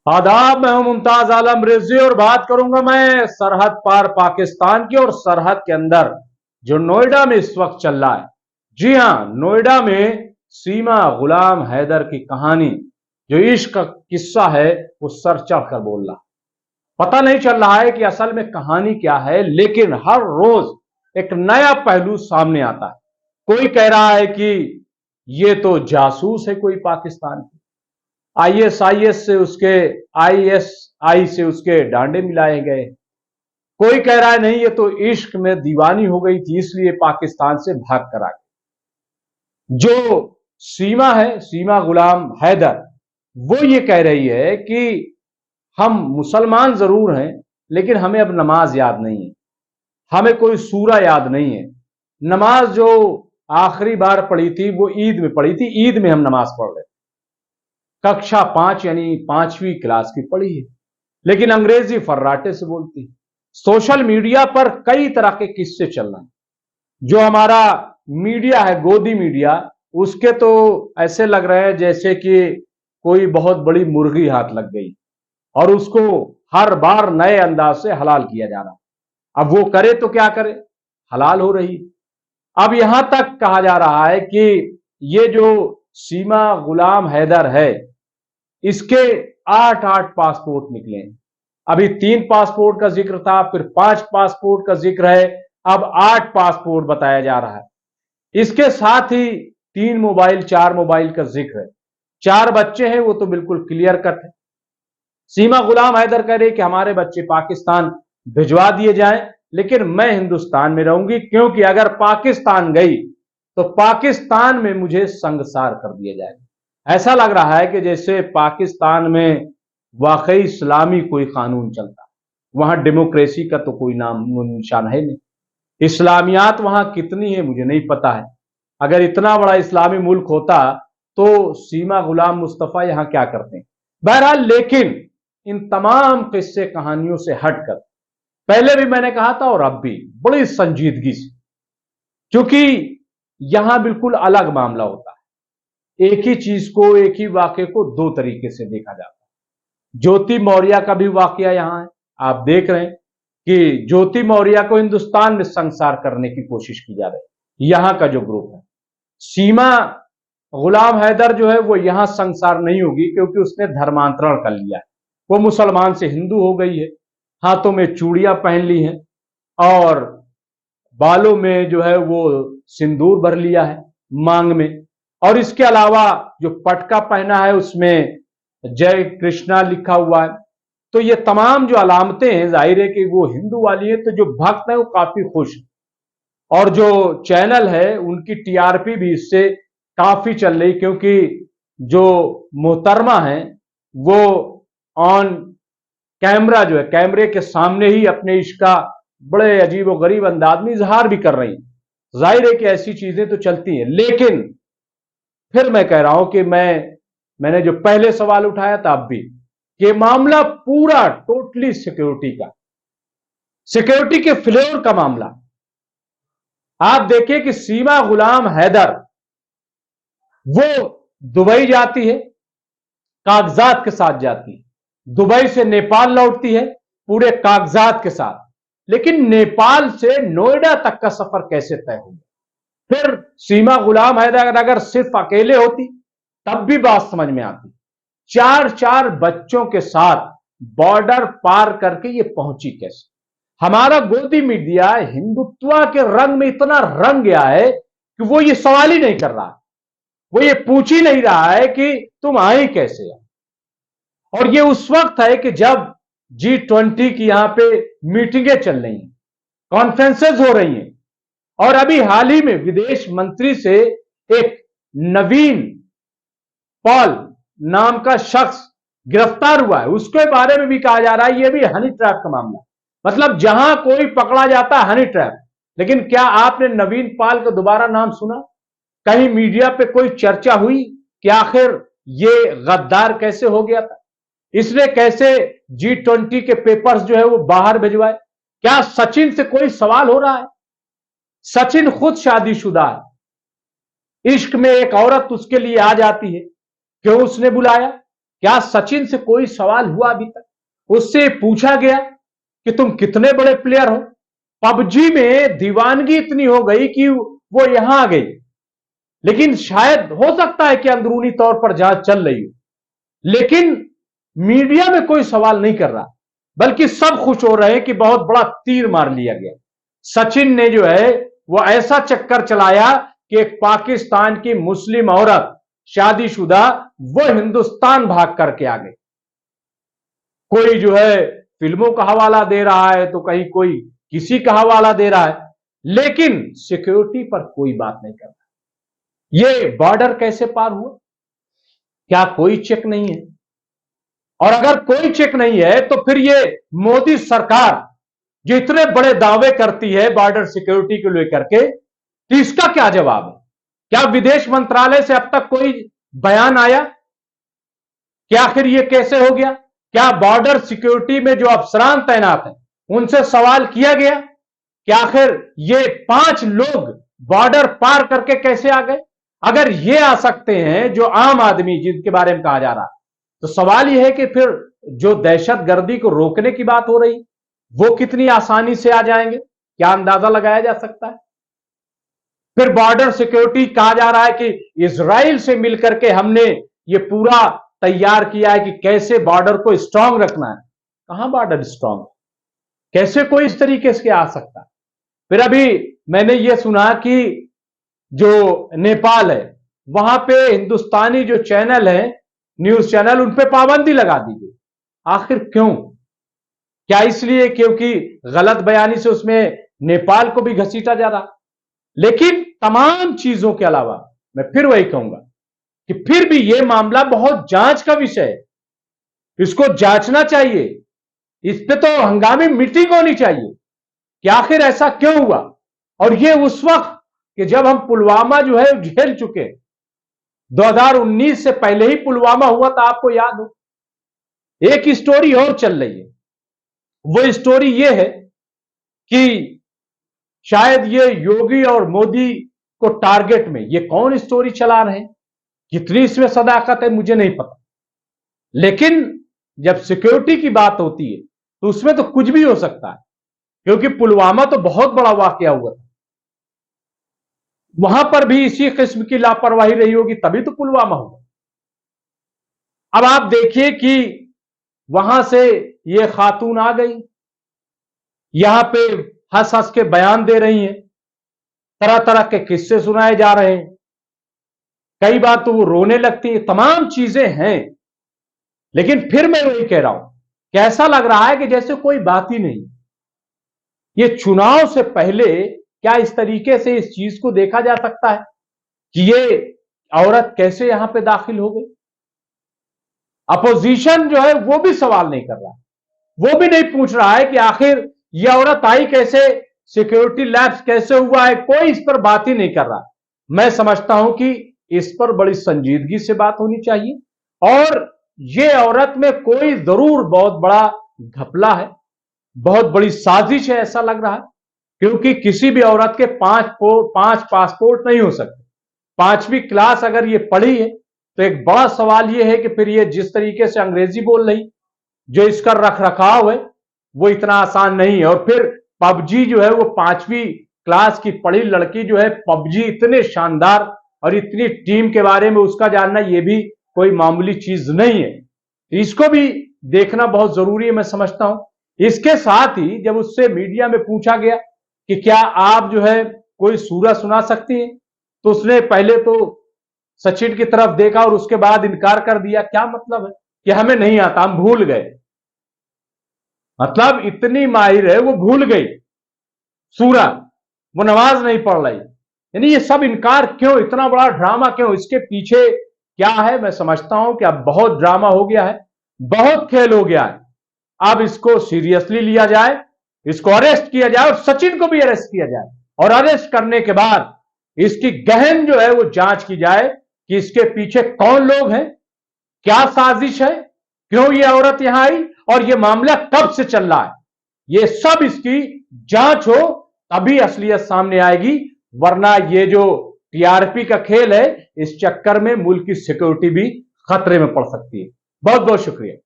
आदाब, मैं हूं मुमताज आलम रिजवी और बात करूंगा मैं सरहद पार पाकिस्तान की और सरहद के अंदर जो नोएडा में इस वक्त चल रहा है। जी हां, नोएडा में सीमा गुलाम हैदर की कहानी, जो इश्क का किस्सा है, वो सर चढ़कर बोल रहा। पता नहीं चल रहा है कि असल में कहानी क्या है, लेकिन हर रोज एक नया पहलू सामने आता है। कोई कह रहा है कि ये तो जासूस है कोई पाकिस्तान की, आईएसआईएस से उसके आईएसआई से उसके डांडे मिलाए गए। कोई कह रहा है नहीं, ये तो इश्क में दीवानी हो गई थी इसलिए पाकिस्तान से भाग कर आ गई। जो सीमा है, सीमा गुलाम हैदर, वो ये कह रही है कि हम मुसलमान जरूर हैं, लेकिन हमें अब नमाज याद नहीं है, हमें कोई सूरा याद नहीं है। नमाज जो आखिरी बार पढ़ी थी वो ईद में पढ़ी थी, ईद में हम नमाज पढ़ रहे, कक्षा 5 यानी 5वीं क्लास की पढ़ी है, लेकिन अंग्रेजी फर्राटे से बोलती है। सोशल मीडिया पर कई तरह के किस्से चल रहे हैं। जो हमारा मीडिया है, गोदी मीडिया, उसके तो ऐसे लग रहे हैं जैसे कि कोई बहुत बड़ी मुर्गी हाथ लग गई और उसको हर बार नए अंदाज से हलाल किया जा रहा। अब वो करे तो क्या करे, हलाल हो रही। अब यहां तक कहा जा रहा है कि ये जो सीमा गुलाम हैदर है, इसके 8-8 पासपोर्ट निकले। अभी 3 पासपोर्ट का जिक्र था, फिर 5 पासपोर्ट का जिक्र है, अब 8 पासपोर्ट बताया जा रहा है। इसके साथ ही 3 मोबाइल 4 मोबाइल का जिक्र है। 4 बच्चे हैं, वो तो बिल्कुल क्लियर कट है। सीमा गुलाम हैदर कह रहे कि हमारे बच्चे पाकिस्तान भिजवा दिए जाएं, लेकिन मैं हिंदुस्तान में रहूंगी, क्योंकि अगर पाकिस्तान गई तो पाकिस्तान में मुझे संगसार कर दिया जाएगा। ऐसा लग रहा है कि जैसे पाकिस्तान में वाकई इस्लामी कोई कानून चलता है, वहां डेमोक्रेसी का तो कोई नाम निशान है नहीं। इस्लामियात वहां कितनी है मुझे नहीं पता है। अगर इतना बड़ा इस्लामी मुल्क होता तो सीमा गुलाम मुस्तफा यहां क्या करते हैं। बहरहाल, लेकिन इन तमाम किस्से कहानियों से हटकर, पहले भी मैंने कहा था और अब भी बड़ी संजीदगी से, क्योंकि यहां बिल्कुल अलग मामला होता है। एक ही चीज को, एक ही वाक्य को दो तरीके से देखा जाता है। ज्योति मौर्य का भी वाकया यहां है। आप देख रहे हैं कि ज्योति मौर्य को हिंदुस्तान में संसार करने की कोशिश की जा रही है। यहां का जो ग्रुप है, सीमा गुलाम हैदर जो है वो यहां संसार नहीं होगी, क्योंकि उसने धर्मांतरण कर लिया है। वो मुसलमान से हिंदू हो गई है, हाथों में चूड़ियां पहन ली हैं और बालों में जो है वो सिंदूर भर लिया है, मांग में। और इसके अलावा जो पटका पहना है उसमें जय कृष्णा लिखा हुआ है। तो ये तमाम जो अलामतें हैं, जाहिर है कि वो हिंदू वाली है। तो जो भक्त है वो काफी खुश है, और जो चैनल है उनकी टीआरपी भी इससे काफी चल रही, क्योंकि जो मोहतरमा है वो ऑन कैमरा, जो है कैमरे के सामने ही अपने इश्क का बड़े अजीब और गरीब अंदाज में इजहार भी कर रही है। जाहिर है कि ऐसी चीजें तो चलती हैं, लेकिन फिर मैं कह रहा हूं कि मैंने जो पहले सवाल उठाया था, अब भी कि मामला पूरा टोटली सिक्योरिटी का, सिक्योरिटी के फ्लेवर का मामला। आप देखिए कि सीमा गुलाम हैदर वो दुबई जाती है, कागजात के साथ जाती है, दुबई से नेपाल लौटती है पूरे कागजात के साथ। लेकिन नेपाल से नोएडा तक का सफर कैसे तय होगा? फिर सीमा गुलाम हैदर अगर सिर्फ अकेले होती तब भी बात समझ में आती। 4-4 बच्चों के साथ बॉर्डर पार करके ये पहुंची कैसे? हमारा गोदी मीडिया हिंदुत्व के रंग में इतना रंग गया है कि वो ये सवाल ही नहीं कर रहा, वो ये पूछ ही नहीं रहा है कि तुम आई कैसे। और ये उस वक्त है कि जब G20 की यहां पे मीटिंगें चल रही हैं, कॉन्फ्रेंसेस हो रही हैं, और अभी हाल ही में विदेश मंत्री से एक नवीन पॉल नाम का शख्स गिरफ्तार हुआ है। उसके बारे में भी कहा जा रहा है ये भी हनी ट्रैप का मामला। मतलब जहां कोई पकड़ा जाता है हनी ट्रैप। लेकिन क्या आपने नवीन पाल का दोबारा नाम सुना? कहीं मीडिया पे कोई चर्चा हुई कि आखिर ये गद्दार कैसे हो गया था, इसने कैसे G20 के पेपर्स जो है वो बाहर भिजवाए? क्या सचिन से कोई सवाल हो रहा है? सचिन खुद शादीशुदा है, इश्क में एक औरत उसके लिए आ जाती है, क्यों उसने बुलाया? क्या सचिन से कोई सवाल हुआ अभी तक? उससे पूछा गया कि तुम कितने बड़े प्लेयर हो? पबजी में दीवानगी इतनी हो गई कि वो यहां आ गई। लेकिन शायद हो सकता है कि अंदरूनी तौर पर जांच चल रही हो, लेकिन मीडिया में कोई सवाल नहीं कर रहा, बल्कि सब खुश हो रहे हैं कि बहुत बड़ा तीर मार लिया गया। सचिन ने जो है वो ऐसा चक्कर चलाया कि एक पाकिस्तान की मुस्लिम औरत शादीशुदा वो हिंदुस्तान भाग करके आ गई। कोई जो है फिल्मों का हवाला दे रहा है तो कहीं कोई किसी का हवाला दे रहा है, लेकिन सिक्योरिटी पर कोई बात नहीं कर रहा। ये बॉर्डर कैसे पार हुआ? क्या कोई चेक नहीं है? और अगर कोई चेक नहीं है तो फिर ये मोदी सरकार जो इतने बड़े दावे करती है बॉर्डर सिक्योरिटी को लेकर के, तो इसका क्या जवाब है? क्या विदेश मंत्रालय से अब तक कोई बयान आया कि आखिर ये कैसे हो गया? क्या बॉर्डर सिक्योरिटी में जो अफसरान तैनात हैं उनसे सवाल किया गया कि आखिर ये 5 लोग बॉर्डर पार करके कैसे आ गए? अगर ये आ सकते हैं जो आम आदमी जिनके बारे में कहा जा रहा, तो सवाल यह है कि फिर जो दहशतगर्दी को रोकने की बात हो रही वो कितनी आसानी से आ जाएंगे? क्या अंदाजा लगाया जा सकता है? फिर बॉर्डर सिक्योरिटी कहा जा रहा है कि इजराइल से मिलकर के हमने ये पूरा तैयार किया है कि कैसे बॉर्डर को स्ट्रांग रखना है। कहां बॉर्डर स्ट्रांग? कैसे कोई इस तरीके से आ सकता है? फिर अभी मैंने ये सुना कि जो नेपाल है वहां पे हिंदुस्तानी जो चैनल है, न्यूज चैनल, उन पे पाबंदी लगा दी गई। आखिर क्यों? क्या इसलिए क्योंकि गलत बयानी से उसमें नेपाल को भी घसीटा जा रहा? लेकिन तमाम चीजों के अलावा मैं फिर वही कहूंगा कि फिर भी यह मामला बहुत जांच का विषय है। इसको जांचना चाहिए, इस पे तो हंगामी मीटिंग होनी चाहिए कि आखिर ऐसा क्यों हुआ। और यह उस वक्त कि जब हम पुलवामा जो है झेल चुके, 2019 से पहले ही पुलवामा हुआ था, आपको याद हो। एक स्टोरी और चल रही है, वो स्टोरी ये है कि शायद ये योगी और मोदी को टारगेट में ये कौन स्टोरी चला रहे हैं, कितनी इसमें सदाकत है मुझे नहीं पता, लेकिन जब सिक्योरिटी की बात होती है तो उसमें तो कुछ भी हो सकता है, क्योंकि पुलवामा तो बहुत बड़ा वाकया हुआ था। वहां पर भी इसी किस्म की लापरवाही रही होगी, तभी तो पुलवामा हुआ। अब आप देखिए कि वहां से ये खातून आ गई, यहां पे हंस हंस के बयान दे रही हैं, तरह तरह के किस्से सुनाए जा रहे हैं, कई बार तो वो रोने लगती है, तमाम चीजें हैं। लेकिन फिर मैं वही कह रहा हूं कि ऐसा लग रहा है कि जैसे कोई बात ही नहीं। ये चुनाव से पहले क्या इस तरीके से इस चीज को देखा जा सकता है कि ये औरत कैसे यहां पे दाखिल हो गई? अपोजिशन जो है वो भी सवाल नहीं कर रहा, वो भी नहीं पूछ रहा है कि आखिर ये औरत आई कैसे, सिक्योरिटी लैप्स कैसे हुआ है, कोई इस पर बात ही नहीं कर रहा। मैं समझता हूं कि इस पर बड़ी संजीदगी से बात होनी चाहिए, और ये औरत में कोई जरूर बहुत बड़ा घपला है, बहुत बड़ी साजिश है ऐसा लग रहा है, क्योंकि किसी भी औरत के 5 पासपोर्ट नहीं हो सकते। 5वीं क्लास अगर ये पढ़ी है तो एक बड़ा सवाल ये है कि फिर ये जिस तरीके से अंग्रेजी बोल रही, जो इसका रख रखाव है वो इतना आसान नहीं है। और फिर पबजी जो है वो 5वीं क्लास की पढ़ी लड़की जो है, पबजी इतने शानदार और इतनी टीम के बारे में उसका जानना ये भी कोई मामूली चीज नहीं है, इसको भी देखना बहुत जरूरी है मैं समझता हूं। इसके साथ ही जब उससे मीडिया में पूछा गया कि क्या आप जो है कोई सूरा सुना सकती हैं, तो उसने पहले तो सचिन की तरफ देखा और उसके बाद इनकार कर दिया। क्या मतलब है कि हमें नहीं आता, हम भूल गए। मतलब इतनी माहिर है वो भूल गई सूरा, वो नमाज नहीं पढ़ रही। यानी ये सब इनकार क्यों, इतना बड़ा ड्रामा क्यों, इसके पीछे क्या है? मैं समझता हूं कि अब बहुत ड्रामा हो गया है, बहुत खेल हो गया है। अब इसको सीरियसली लिया जाए, इसको अरेस्ट किया जाए और सचिन को भी अरेस्ट किया जाए, और अरेस्ट करने के बाद इसकी गहन जो है वो जांच की जाए कि इसके पीछे कौन लोग हैं, क्या साजिश है, क्यों ये औरत यहां आई और ये मामला कब से चल रहा है। ये सब इसकी जांच हो तभी असलियत सामने आएगी, वरना ये जो टीआरपी का खेल है इस चक्कर में मुल्क की सिक्योरिटी भी खतरे में पड़ सकती है। बहुत बहुत शुक्रिया।